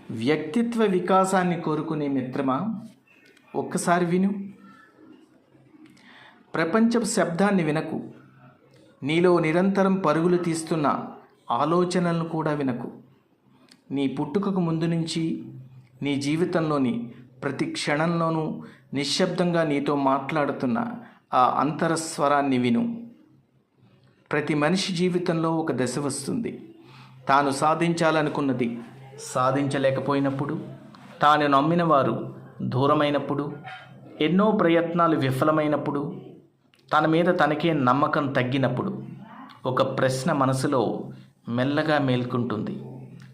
వ్యక్తిత్వ వికాసాన్ని కోరుకునే మిత్రమా, ఒక్కసారి విను. ప్రపంచపు శబ్దాన్ని వినకు. నీలో నిరంతరం పరుగులు తీస్తున్న ఆలోచనలను కూడా వినకు. నీ పుట్టుకకు ముందు నుంచి నీ జీవితంలోని ప్రతి క్షణంలోనూ నిశ్శబ్దంగా నీతో మాట్లాడుతున్న ఆ అంతరస్వరాన్ని విను. ప్రతి మనిషి జీవితంలో ఒక దశ వస్తుంది. తాను సాధించాలనుకున్నది సాధించలేకపోయినప్పుడు, తాను నమ్మిన వారు దూరమైనప్పుడు, ఎన్నో ప్రయత్నాలు విఫలమైనప్పుడు, తన మీద తనకే నమ్మకం తగ్గినప్పుడు ఒక ప్రశ్న మనసులో మెల్లగా మేల్కొంటుంది.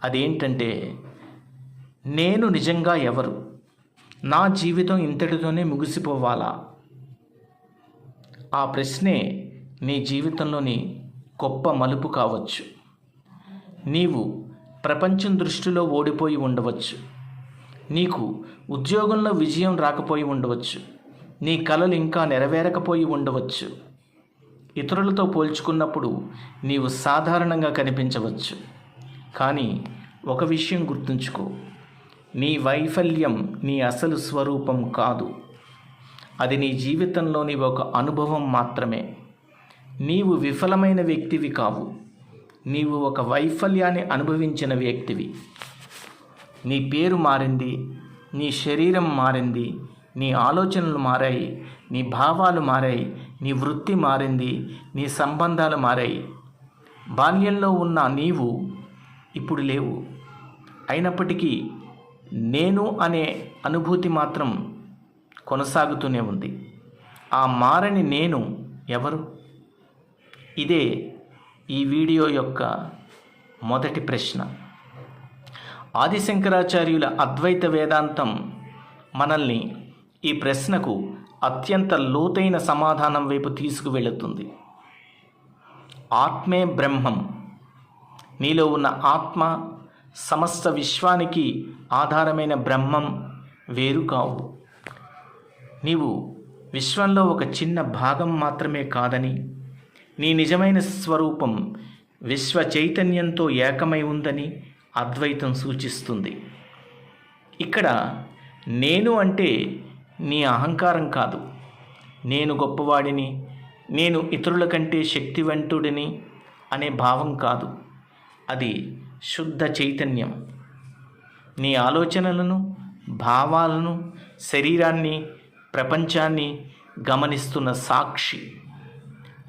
అదేంటంటే, నేను నిజంగా ఎవరు? నా జీవితం ఇంతటితోనే ముగిసిపోవాలా? ఆ ప్రశ్నే నీ జీవితంలోని గొప్ప మలుపు కావచ్చు. నీవు ప్రపంచం దృష్టిలో ఓడిపోయి ఉండవచ్చు. నీకు ఉద్యోగంలో విజయం రాకపోయి ఉండవచ్చు. నీ కలలు ఇంకా నెరవేరకపోయి ఉండవచ్చు. ఇతరులతో పోల్చుకున్నప్పుడు నీవు సాధారణంగా కనిపించవచ్చు. కానీ ఒక విషయం గుర్తుంచుకో, నీ వైఫల్యం నీ అసలు స్వరూపం కాదు. అది నీ జీవితంలోని ఒక అనుభవం మాత్రమే. నీవు విఫలమైన వ్యక్తివి కావు. నీవు ఒక వైఫల్యాన్ని అనుభవించిన వ్యక్తివి. నీ పేరు మారింది, నీ శరీరం మారింది, నీ ఆలోచనలు మారాయి, నీ భావాలు మారాయి, నీ వృత్తి మారింది, నీ సంబంధాలు మారాయి. బాల్యంలో ఉన్న నీవు ఇప్పుడు లేవు. అయినప్పటికీ నేను అనే అనుభూతి మాత్రం కొనసాగుతూనే ఉంది. ఆ మారని నేను ఎవరు? ఇదే ఈ వీడియో యొక్క మొదటి ప్రశ్న. ఆదిశంకరాచార్యుల అద్వైత వేదాంతం మనల్ని ఈ ప్రశ్నకు అత్యంత లోతైన సమాధానం వైపు తీసుకువెళుతుంది. ఆత్మే బ్రహ్మం. నీలో ఉన్న ఆత్మ సమస్త విశ్వానికి ఆధారమైన బ్రహ్మం వేరు కావు. నీవు విశ్వంలో ఒక చిన్న భాగం మాత్రమే కాదని, నీ నిజమైన స్వరూపం విశ్వ చైతన్యంతో ఏకమై ఉందని అద్వైతం సూచిస్తుంది. ఇక్కడ నేను అంటే నీ అహంకారం కాదు. నేను గొప్పవాడిని, నేను ఇతరుల కంటే శక్తివంతుడిని అనే భావం కాదు. అది శుద్ధ చైతన్యం. నీ ఆలోచనలను, భావాలను, శరీరాన్ని, ప్రపంచాన్ని గమనిస్తున్న సాక్షి.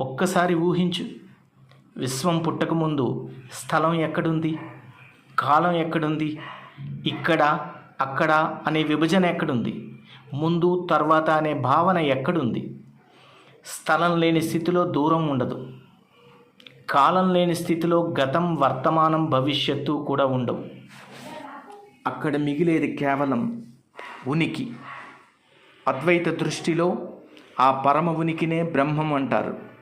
ఒక్కసారి ఊహించు, విశ్వం పుట్టకముందు స్థలం ఎక్కడుంది? కాలం ఎక్కడుంది? ఇక్కడ, అక్కడ అనే విభజన ఎక్కడుంది? ముందు, తర్వాత అనే భావన ఎక్కడుంది? స్థలం లేని స్థితిలో దూరం ఉండదు. కాలం లేని స్థితిలో గతం, వర్తమానం, భవిష్యత్తు కూడా ఉండవు. అక్కడ మిగిలేది కేవలం ఉనికి. అద్వైత దృష్టిలో ఆ పరమ ఉనికినే బ్రహ్మం అంటారు.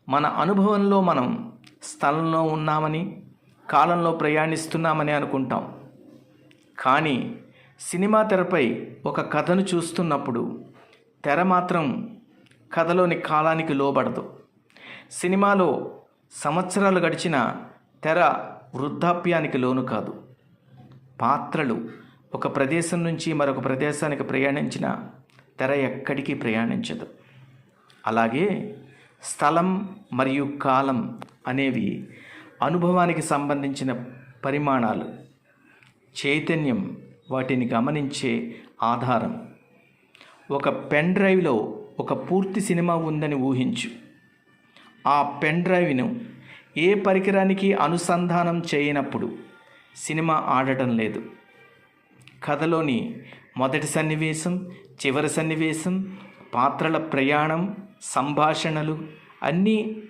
మన అనుభవంలో మనం స్థలంలో ఉన్నామని, కాలంలో ప్రయాణిస్తున్నామని అనుకుంటాం. కానీ సినిమా తెరపై ఒక కథను చూస్తున్నప్పుడు తెర మాత్రం కథలోని కాలానికి లోబడదు. సినిమాలో సంవత్సరాలు గడిచిన తెర వృద్ధాప్యానికి లోను కాదు. పాత్రలు ఒక ప్రదేశం నుంచి మరొక ప్రదేశానికి ప్రయాణించిన తెర ఎక్కడికి ప్రయాణించదు. అలాగే స్థలం మరియు కాలం అనేవి అనుభవానికి సంబంధించిన పరిమాణాలు. చైతన్యం వాటిని గమనించే ఆధారం. ఒక పెన్ డ్రైవ్లో ఒక పూర్తి సినిమా ఉందని ఊహించు. ఆ పెన్ డ్రైవ్ను ఏ పరికరానికి అనుసంధానం చేయనప్పుడు సినిమా ఆడటం లేదు. కథలోని మొదటి సన్నివేశం, చివరి సన్నివేశం, పాత్రల ప్రయాణం, సంభాషణలు అన్నీ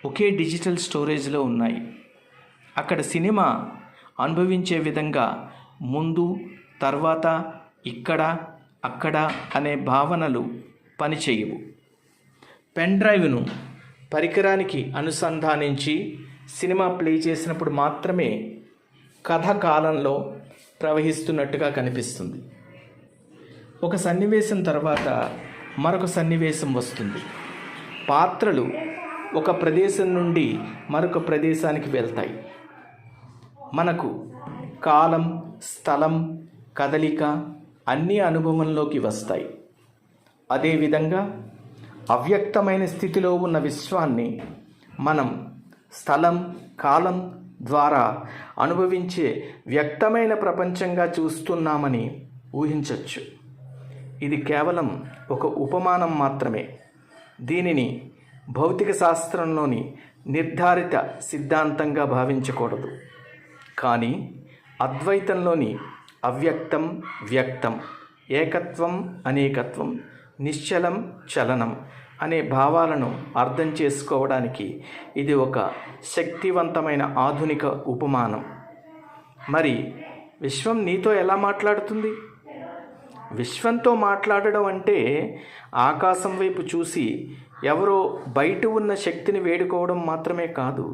ఒకే డిజిటల్ స్టోరేజ్లో ఉన్నాయి. అక్కడ సినిమా అనుభవించే విధంగా ముందు, తర్వాత, ఇక్కడ, అక్కడ అనే భావనలు పనిచేయవు. పెన్ డ్రైవ్ను పరికరానికి అనుసంధానించి సినిమా ప్లే చేసినప్పుడు మాత్రమే కథ కాలంలో ప్రవహిస్తున్నట్టుగా కనిపిస్తుంది. ఒక సన్నివేశం తర్వాత మరొక సన్నివేశం వస్తుంది. పాత్రలు ఒక ప్రదేశం నుండి మరొక ప్రదేశానికి వెళ్తాయి. మనకు కాలం, స్థలం, కదలిక అన్నీ అనుభవంలోకి వస్తాయి. అదేవిధంగా అవ్యక్తమైన స్థితిలో ఉన్న విశ్వాన్ని మనం స్థలం, కాలం ద్వారా అనుభవించే వ్యక్తమైన ప్రపంచంగా చూస్తున్నామని ఊహించవచ్చు. ఇది కేవలం ఒక ఉపమానం మాత్రమే. దీనిని భౌతిక శాస్త్రంలోని నిర్ధారిత సిద్ధాంతంగా భావించకూడదు. కానీ అద్వైతంలోని అవ్యక్తం, వ్యక్తం, ఏకత్వం, అనేకత్వం, నిశ్చలం, చలనం అనే భావాలను అర్థం చేసుకోవడానికి ఇది ఒక శక్తివంతమైన ఆధునిక ఉపమానం. మరి విశ్వం నీతో ఎలా మాట్లాడుతుంది? విశ్వంతో మాట్లాడడం అంటే ఆకాశం వైపు చూసి ఎవరో బయట ఉన్న శక్తిని వేడుకోవడం మాత్రమే కాదు.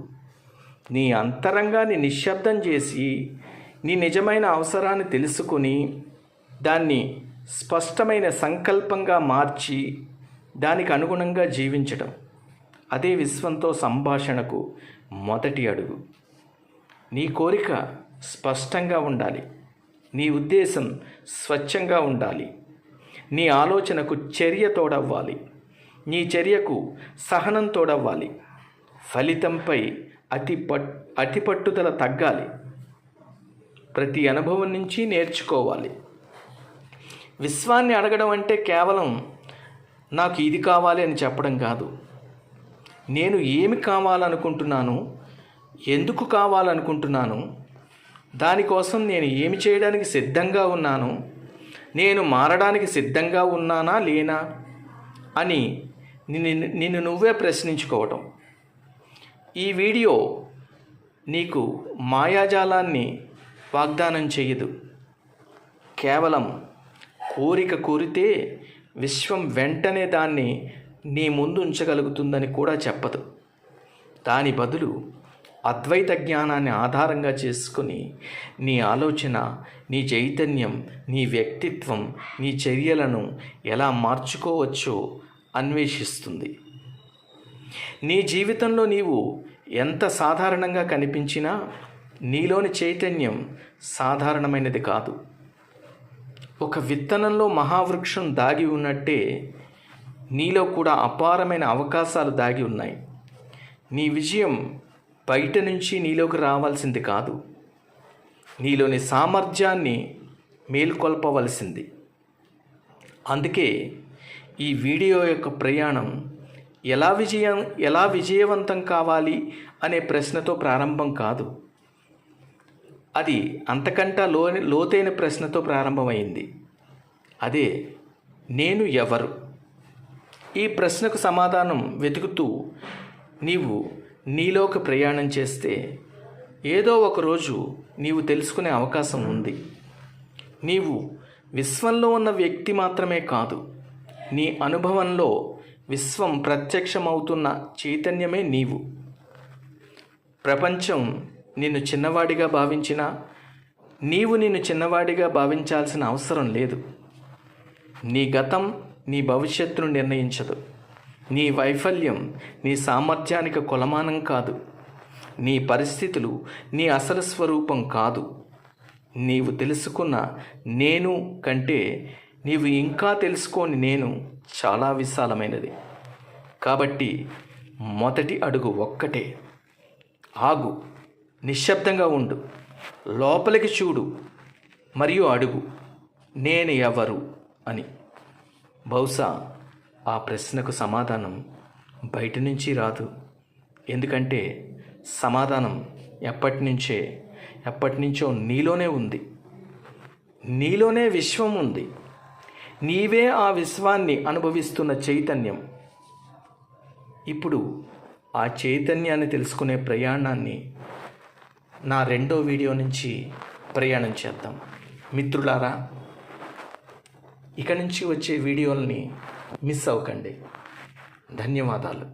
నీ అంతరంగాన్ని నిశ్శబ్దం చేసి నీ నిజమైన అవసరాన్ని తెలుసుకొని దాన్ని స్పష్టమైన సంకల్పంగా మార్చి దానికి అనుగుణంగా జీవించడం. అదే విశ్వంతో సంభాషణకు మొదటి అడుగు. నీ కోరిక స్పష్టంగా ఉండాలి. నీ ఉద్దేశం స్వచ్ఛంగా ఉండాలి. నీ ఆలోచనకు చర్య తోడవ్వాలి. నీ చర్యకు సహనం తోడవ్వాలి. ఫలితంపై అతి పట్టుదల తగ్గాలి. ప్రతి అనుభవం నుంచి నేర్చుకోవాలి. విశ్వాన్ని అడగడం అంటే కేవలం నాకు ఇది కావాలి అని చెప్పడం కాదు. నేను ఏమి కావాలనుకుంటున్నాను, ఎందుకు కావాలనుకుంటున్నాను, దానికోసం నేను ఏమి చేయడానికి సిద్ధంగా ఉన్నాను, నేను మారడానికి సిద్ధంగా ఉన్నానా లేనా అని నిన్ను నువ్వే ప్రశ్నించుకోవటం. ఈ వీడియో నీకు మాయాజాలాన్ని వాగ్దానం చేయదు. కేవలం కోరితే విశ్వం వెంటనే దాన్ని నీ ముందు ఉంచగలుగుతుందని కూడా చెప్పదు. దాని బదులు అద్వైత జ్ఞానాన్ని ఆధారంగా చేసుకుని నీ ఆలోచన, నీ చైతన్యం, నీ వ్యక్తిత్వం, నీ చర్యలను ఎలా మార్చుకోవచ్చో అన్వేషిస్తుంది. నీ జీవితంలో నీవు ఎంత సాధారణంగా కనిపించినా నీలోని చైతన్యం సాధారణమైనది కాదు. ఒక విత్తనంలో మహావృక్షం దాగి ఉన్నట్టే నీలో కూడా అపారమైన అవకాశాలు దాగి ఉన్నాయి. నీ విజయం బయట నుంచి నీలోకి రావాల్సింది కాదు, నీలోని సామర్థ్యాన్ని మేల్కొల్పవలసింది. అందుకే ఈ వీడియో యొక్క ప్రయాణం ఎలా విజయవంతం కావాలి అనే ప్రశ్నతో ప్రారంభం కాదు. అది అంతకంటా లోతైన ప్రశ్నతో ప్రారంభమైంది. అదే నేను ఎవరు? ఈ ప్రశ్నకు సమాధానం వెతుకుతూ నీవు నీలోకి ప్రయాణం చేస్తే ఏదో ఒకరోజు నీవు తెలుసుకునే అవకాశం ఉంది. నీవు విశ్వంలో ఉన్న వ్యక్తి మాత్రమే కాదు, నీ అనుభవంలో విశ్వం ప్రత్యక్షమవుతున్న చైతన్యమే నీవు. ప్రపంచం నిన్ను చిన్నవాడిగా భావించినా నీవు నిన్ను చిన్నవాడిగా భావించాల్సిన అవసరం లేదు. నీ గతం నీ భవిష్యత్తును నిర్ణయించదు. నీ వైఫల్యం నీ సామర్థ్యానికి కొలమానం కాదు. నీ పరిస్థితులు నీ అసలు స్వరూపం కాదు. నీవు తెలుసుకున్న నేను కంటే నీవు ఇంకా తెలుసుకోని నేను చాలా విశాలమైనది. కాబట్టి మొదటి అడుగు ఒక్కటే. ఆగు, నిశ్శబ్దంగా ఉండు, లోపలికి చూడు మరియు అడుగు, నేను ఎవరు అని. బహుశా ఆ ప్రశ్నకు సమాధానం బయట నుంచి రాదు. ఎందుకంటే సమాధానం ఎప్పటి నుంచో నీలోనే ఉంది. నీలోనే విశ్వం ఉంది. నీవే ఆ విశ్వాన్ని అనుభవిస్తున్న చైతన్యం. ఇప్పుడు ఆ చైతన్యాన్ని తెలుసుకునే ప్రయాణాన్ని నా 2వ వీడియో నుంచి ప్రయాణం చేద్దాం. మిత్రులారా, ఇక నుంచి వచ్చే వీడియోల్ని మిస్ అవ్వకండి. ధన్యవాదాలు.